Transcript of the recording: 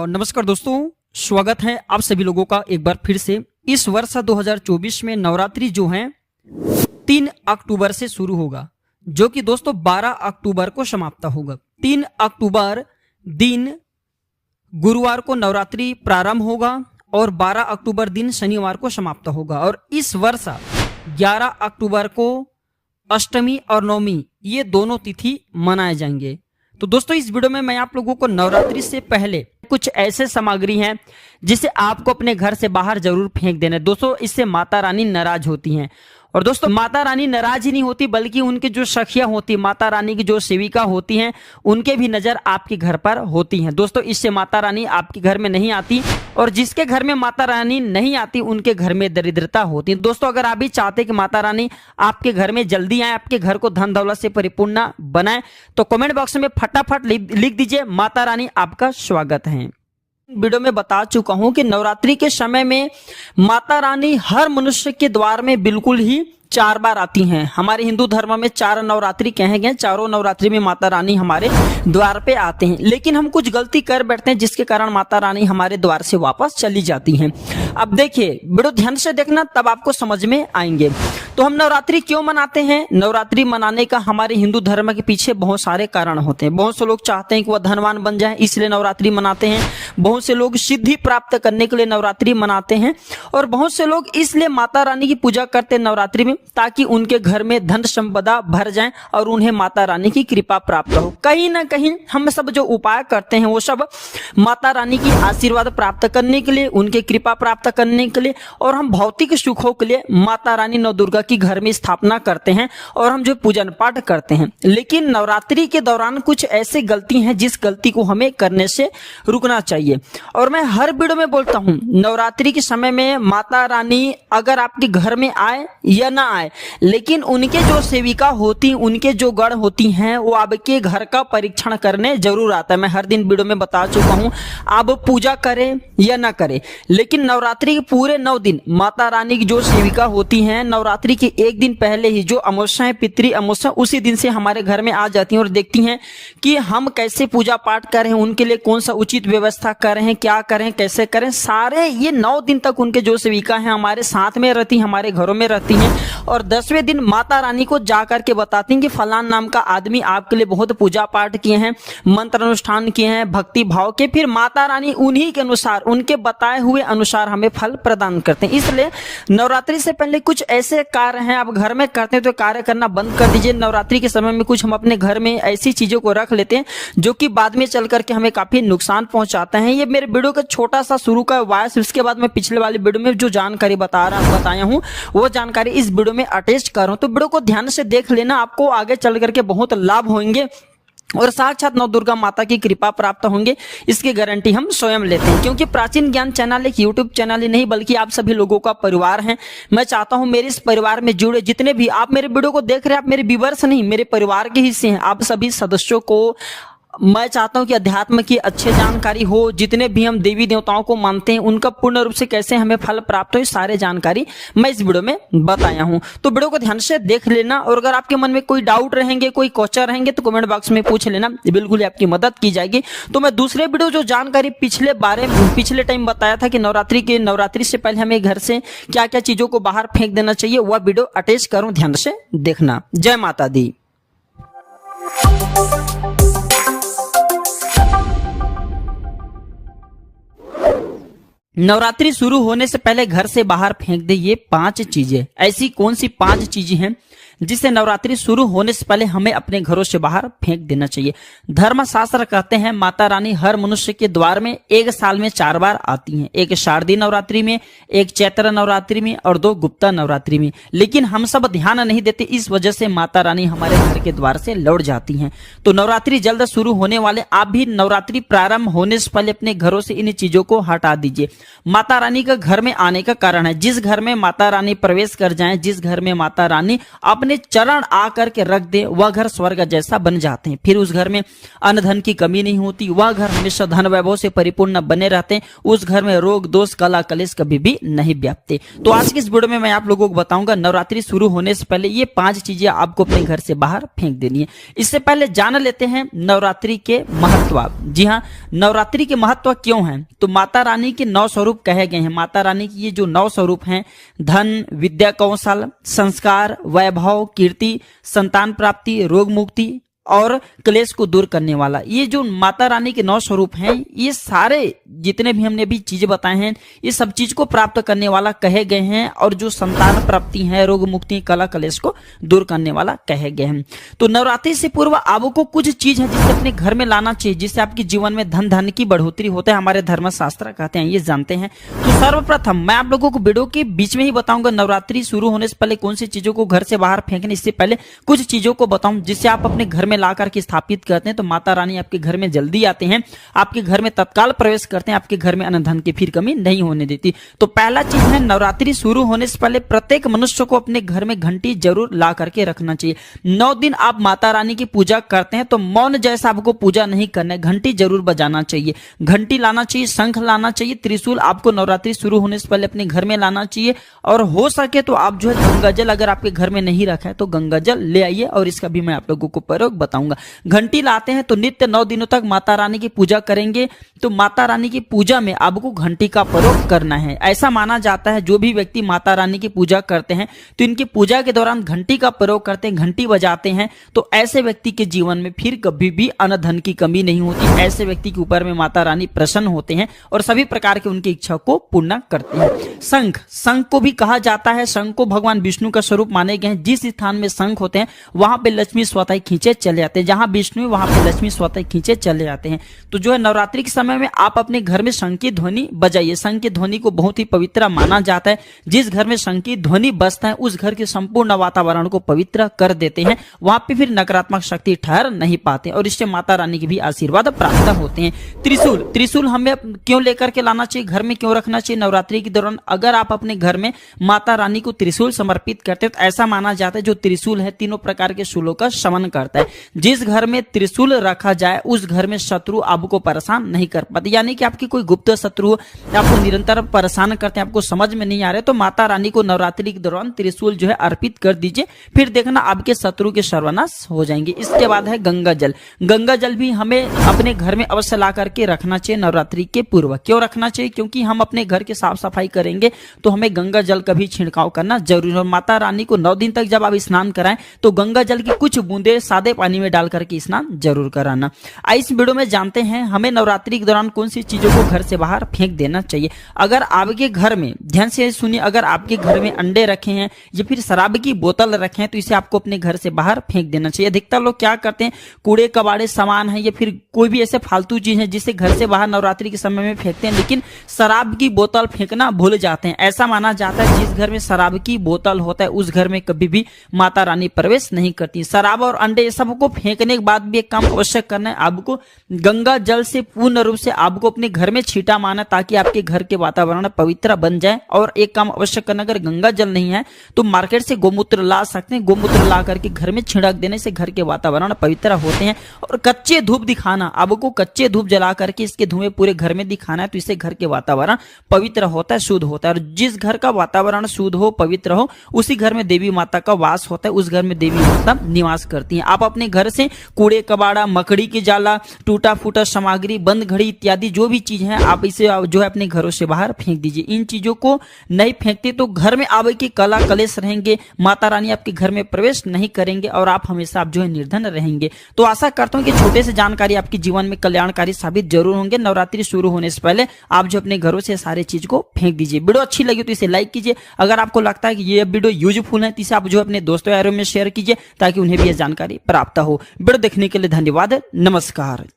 नमस्कार दोस्तों, स्वागत है आप सभी लोगों का एक बार फिर से। इस वर्ष 2024 में नवरात्रि जो है 3 अक्टूबर से शुरू होगा, जो कि दोस्तों 12 अक्टूबर को समाप्त होगा। 3 अक्टूबर दिन गुरुवार को नवरात्रि प्रारंभ होगा और 12 अक्टूबर दिन शनिवार को समाप्त होगा। और इस वर्ष 11 अक्टूबर को अष्टमी और नवमी ये दोनों तिथि मनाए जाएंगे। तो दोस्तों इस वीडियो में मैं आप लोगों को नवरात्रि से पहले कुछ ऐसे सामग्री हैं जिसे आपको अपने घर से बाहर जरूर फेंक देना है। दोस्तों इससे माता रानी नाराज होती हैं। और दोस्तों माता रानी नाराज ही नहीं होती, बल्कि उनकी जो सखियां होती, माता रानी की जो सेविका होती हैं, उनके भी नजर आपके घर पर होती हैं। दोस्तों इससे माता रानी आपके घर में नहीं आती, और जिसके घर में माता रानी नहीं आती उनके घर में दरिद्रता होती है। दोस्तों अगर आप भी चाहते कि माता रानी आपके घर में जल्दी आए, आपके घर को धन दौलत से परिपूर्ण बनाए, तो कमेंट बॉक्स में फटाफट लिख दीजिए, माता रानी आपका स्वागत है। वीडियो में बता चुका हूं कि नवरात्रि के समय में माता रानी हर मनुष्य के द्वार में बिल्कुल ही 4 बार आती हैं। हमारे हिंदू धर्म में 4 नवरात्रि कहे गए, चारों नवरात्रि में माता रानी हमारे द्वार पे आते हैं। लेकिन हम कुछ गलती कर बैठते हैं जिसके कारण माता रानी हमारे द्वार से वापस चली जाती हैं। अब देखिए वीडियो ध्यान से देखना, तब आपको समझ में आएंगे। तो हम नवरात्रि क्यों मनाते हैं? नवरात्रि मनाने का हमारे हिंदू धर्म के पीछे बहुत सारे कारण होते हैं। बहुत से लोग चाहते हैं कि वह धनवान बन जाए, इसलिए नवरात्रि मनाते हैं। बहुत से लोग सिद्धि प्राप्त करने के लिए नवरात्रि मनाते हैं, और बहुत से लोग इसलिए माता रानी की पूजा करते हैं नवरात्रि में, ताकि उनके घर में धन संपदा भर जाए और उन्हें माता रानी की कृपा प्राप्त हो। कहीं ना कहीं हम सब जो उपाय करते हैं वो सब माता रानी की आशीर्वाद प्राप्त करने के लिए, उनके कृपा प्राप्त करने के लिए, और हम भौतिक सुखों के लिए माता रानी नव दुर्गा की घर में स्थापना करते हैं और हम जो पूजन पाठ करते हैं। लेकिन नवरात्रि के दौरान कुछ ऐसी गलती हैं जिस गलती को हमें करने से रुकना चाहिए। और मैं हर वीडियो में बोलता हूं, नवरात्रि के समय में माता रानी अगर आपके घर में आए या ना आए, लेकिन उनके जो सेविका होती, उनके जो गण होती हैं, वो आपके घर का परीक्षण करने जरूर आता है। मैं हर दिन वीडियो में बता चुका हूं, आप पूजा करें या ना करें, लेकिन नवरात्रि के पूरे 9 दिन माता रानी की जो सेविका होती हैं, नवरात्रि के एक दिन पहले ही जो अमावस्या है, पितृ अमावस्या, उसी दिन से हमारे घर में आ जाती हैं और देखती हैं कि हम कैसे पूजा पाठ कर रहे हैं, उनके लिए कौन सा उचित व्यवस्था कर रहे हैं, क्या करें, कैसे करें। सारे ये 9 दिन तक उनके जो सेविका हैं हमारे साथ में रहती, हमारे घरों में रहती हैं, और 10वें दिन माता रानी को जाकर के बताती हैं कि फलान नाम का आदमी आपके लिए बहुत पूजा पाठ किए हैं, मंत्र अनुष्ठान किए हैं भक्ति भाव के। फिर माता रानी उन्हीं के अनुसार, उनके बताए हुए अनुसार हमें फल प्रदान करते हैं। इसलिए नवरात्रि से पहले कुछ ऐसे कार्य हैं आप घर में करते हैं तो कार्य करना बंद कर दीजिए। नवरात्रि के समय में कुछ हम अपने घर में ऐसी चीजों को रख लेते हैं जो कि बाद में चल करके हमें काफी नुकसान पहुंचाते हैं। ये मेरे वीडियो का छोटा सा शुरू का वॉइस, उसके बाद मैं पिछले वाली वीडियो में जो जानकारी बताया हूँ वो जानकारी इस वीडियो में अटैच कर रहा हूं। तो वीडियो को ध्यान से देख लेना, आपको आगे चल करके बहुत लाभ होंगे और साक्षात नव दुर्गा माता की कृपा प्राप्त होंगे, इसकी गारंटी हम स्वयं लेते हैं। क्योंकि प्राचीन ज्ञान चैनल एक यूट्यूब चैनल ही नहीं, बल्कि आप सभी लोगों का परिवार है। मैं चाहता हूं मेरे इस परिवार में जुड़े जितने भी आप मेरे वीडियो को देख रहे हैं, आप मेरे व्यूअर्स नहीं, मेरे परिवार के हिस्से हैं। आप सभी सदस्यों को मैं चाहता हूं कि अध्यात्म की अच्छी जानकारी हो, जितने भी हम देवी देवताओं को मानते हैं उनका पूर्ण रूप से कैसे हमें फल प्राप्त हो, सारे जानकारी मैं इस वीडियो में बताया हूं। तो वीडियो को ध्यान से देख लेना, और अगर आपके मन में कोई डाउट रहेंगे, कोई क्वेश्चन रहेंगे, तो कमेंट बॉक्स में पूछ लेना, बिल्कुल आपकी मदद की जाएगी। तो मैं दूसरे वीडियो जो जानकारी पिछले टाइम बताया था कि नवरात्रि से पहले हमें घर से क्या क्या चीजों को बाहर फेंक देना चाहिए, वह वीडियो अटैच करूं, ध्यान से देखना। जय माता दी। नवरात्रि शुरू होने से पहले घर से बाहर फेंक दे ये 5 चीजें। ऐसी कौन सी 5 चीजें हैं जिसे नवरात्रि शुरू होने से पहले हमें अपने घरों से बाहर फेंक देना चाहिए? धर्मशास्त्र कहते हैं माता रानी हर मनुष्य के द्वार में एक साल में 4 बार आती हैं, एक शारदीय नवरात्रि में, एक चैत्र नवरात्रि में और 2 गुप्ता नवरात्रि में। लेकिन हम सब ध्यान नहीं देते, इस वजह से माता रानी हमारे घर के द्वार से लौट जाती हैं। तो नवरात्रि जल्द शुरू होने वाले, आप भी नवरात्रि प्रारंभ होने से पहले अपने घरों से इन चीजों को हटा दीजिए। माता रानी का घर में आने का कारण है। जिस घर में माता रानी प्रवेश कर जाएं, जिस घर में माता रानी अपने चरण आकर के रख दे, वह घर स्वर्ग जैसा बन जाते हैं। फिर उस घर में अन्न धन की कमी नहीं होती, वह घर हमेशा धन वैभव से परिपूर्ण बने रहते हैं। उस घर में रोग दोष कला कलेश कभी भी नहीं व्यापते। तो आज की इस वीडियो में मैं आप लोगों को बताऊंगा नवरात्रि शुरू होने से पहले ये 5 चीजें आपको अपने घर से बाहर फेंक देनी है। इससे पहले जान लेते हैं नवरात्रि के महत्व। जी हाँ, नवरात्रि के महत्व क्यों है? तो माता रानी के 9 स्वरूप कहे गए हैं। माता रानी की ये जो 9 स्वरूप हैं, धन, विद्या, कौशल, संस्कार, वैभव, कीर्ति, संतान प्राप्ति, रोग मुक्ति और क्लेश को दूर करने वाला, ये जो माता रानी के 9 स्वरूप हैं, ये सारे जितने भी हमने अभी चीजें बताए हैं, ये सब चीज को प्राप्त करने वाला कहे गए हैं। और जो संतान प्राप्ति है, रोग मुक्ति, कला कलेश को दूर करने वाला कहे गए हैं। तो नवरात्रि से पूर्व आपको कुछ चीज है जिसे अपने घर में लाना चाहिए, जिससे आपके जीवन में धन की बढ़ोतरी होता है। हमारे धर्मशास्त्र कहते हैं, ये जानते हैं। तो सर्वप्रथम मैं आप लोगों को वीडियो के बीच में ही बताऊंगा नवरात्रि शुरू होने से पहले कौन सी चीजों को घर से बाहर फेंकने। इससे पहले कुछ चीजों को बताऊं जिससे आप अपने घर में लाकर के स्थापित करते हैं तो माता रानी आपके घर में जल्दी आते हैं, आपके घर में तत्काल प्रवेश करते हैं, आपके घर में अन्न धन की फिर कमी नहीं होने देती। तो पहला चीज है, नवरात्रि शुरू होने से पहले प्रत्येक मनुष्य को अपने घर में घंटी जरूर ला करके रखना चाहिए। 9 दिन आप माता रानी की पूजा करते हैं तो मौन जैसा आपको पूजा नहीं करना है, घंटी जरूर बजाना चाहिए, घंटी लाना चाहिए, शंख लाना चाहिए, त्रिशूल आपको नवरात्रि शुरू होने से पहले अपने घर में लाना चाहिए। और हो सके तो आप जो है गंगा जल, अगर आपके घर में नहीं रखा है तो गंगा जल ले आइए, और इसका भी मैं आप लोगों को प्रयोग बताऊंगा। घंटी लाते हैं तो नित्य 9 दिनों तक माता रानी की पूजा करेंगे। तो माता रानी की पूजा में आपको घंटी का प्रयोग करना है। ऐसा माना जाता है जो भी व्यक्ति माता रानी की पूजा करते हैं तो इनकी पूजा के दौरान घंटी का प्रयोग करते हैं, घंटी बजाते हैं, तो ऐसे व्यक्ति के जीवन में फिर कभी भी अन्न धन की कमी नहीं होती। ऐसे व्यक्ति के ऊपर में माता रानी प्रसन्न होते हैं और सभी प्रकार की उनकी इच्छा को पूर्ण करते हैं। शंख, शंख को भी कहा जाता है, शंख को भगवान विष्णु का स्वरूप माने गए हैं। जिस स्थान में शंख होते हैं वहां पे लक्ष्मी स्वतः खींचे चले जाते हैं, जहां विष्णु वहां पे लक्ष्मी स्वतः खींचे चले जाते हैं। तो जो है नवरात्रि के समय में आप अपने घर में शंख की ध्वनि बजाइए। शंख की ध्वनि को बहुत ही पवित्र माना जाता है। जिस घर में शंख की ध्वनि बजता है उस घर के संपूर्ण वातावरण को पवित्र कर देते हैं, वहां पे फिर नकारात्मक शक्ति ठहर नहीं पाते और इससे माता रानी की भी आशीर्वाद प्राप्त होते हैं। त्रिशूल, त्रिशूल हमें क्यों लेकर के लाना चाहिए, घर में क्यों रखना चाहिए नवरात्रि के दौरान? अगर आप अपने घर में माता रानी को त्रिशूल समर्पित करते हैं तो ऐसा माना जाता है जो त्रिशूल है तीनों प्रकार के शूलों का शमन करता है। जिस घर में त्रिशूल रखा जाए उस घर में शत्रु आपको परेशान नहीं कर पाते। यानी कि आपकी कोई गुप्त शत्रु आपको निरंतर परेशान करते हैं, आपको समझ में नहीं आ रहे, तो माता रानी को नवरात्रि के दौरान त्रिशूल जो है अर्पित कर दीजिए, फिर देखना आपके शत्रु के सर्वनाश हो जाएंगे। इसके बाद है गंगा जल। गंगा जल भी हमें अपने घर में अवश्य ला करके रखना चाहिए नवरात्रि के पूर्व। क्यों रखना चाहिए? क्योंकि हम अपने घर की साफ सफाई करेंगे तो हमें गंगा जल का भी छिड़काव करना जरूरी है। और माता रानी को 9 दिन तक जब आप स्नान कराएं तो गंगा जल की कुछ बूंदे सादे पानी में डाल करके स्नान जरूर कराना। इस वीडियो में जानते हैं हमें नवरात्रि के दौरान कौन सी चीजों को घर से बाहर फेंक देना चाहिए। अगर आपके घर में, ध्यान से सुनिए, अगर आपके घर में अंडे रखे हैं या फिर शराब की बोतल रखे हैं तो इसे आपको अपने घर से बाहर फेंक देना चाहिए। अधिकतर लोग क्या करते हैं, कूड़े कबाड़े सामान है या फिर कोई भी ऐसे फालतू चीज है जिसे घर से बाहर नवरात्रि के समय में फेंकते हैं, लेकिन शराब की बोतल फेंकना भूल जाते हैं। ऐसा माना जाता है जिस घर में शराब की बोतल होता है उस घर में कभी भी माता रानी प्रवेश नहीं करती। शराब और अंडे सबको फेंकने के बाद भी एक काम अवश्य करना है, आपको गंगा जल से पूर्ण रूप से आपको अपने घर में छींटा मारना ताकि आपके घर के वातावरण पवित्र बन जाए। और एक काम अवश्य करना, अगर गंगा जल नहीं है तो मार्केट से गोमूत्र ला सकते हैं, गोमूत्र ला करके घर में छिड़क देने से घर के वातावरण पवित्र होते हैं। और कच्चे धूप दिखाना, आपको कच्चे धूप जला करके इसके धुएं पूरे घर में दिखाना है तो इससे घर के वातावरण पवित्र होता है, शुद्ध होता है। और जिस घर का वातावरण शुद्ध हो, पवित्र हो, उसी घर में देवी माता का वास होता है, उस घर में देवी माता निवास करती हैं। आप अपने घर से कूड़े कबाड़ा, मकड़ी की जाला, टूटा फूटा सामग्री, बंद घड़ी इत्यादि जो भी चीज है आप इसे जो है अपने घरों से बाहर फेंक दीजिए। इन चीजों को नहीं फेंकते तो घर में आपके कला कलेश रहेंगे, माता रानी आपके घर में प्रवेश नहीं करेंगे और आप हमेशा आप जो है निर्धन रहेंगे। तो आशा करता हूं कि छोटे से जानकारी आपके जीवन में कल्याणकारी साबित जरूर होंगे। नवरात्रि शुरू होने से पहले आप जो अपने घरों से सारे चीज को फेंक दीजिए। वीडियो अच्छी लगी तो इसे लाइक कीजिए। अगर आपको लगता है कि ये वीडियो यूजफुल है तो इसे आप जो अपने दोस्तों यारों में शेयर कीजिए ताकि उन्हें भी यह जानकारी प्राप्त हो। वीडियो देखने के लिए धन्यवाद। नमस्कार।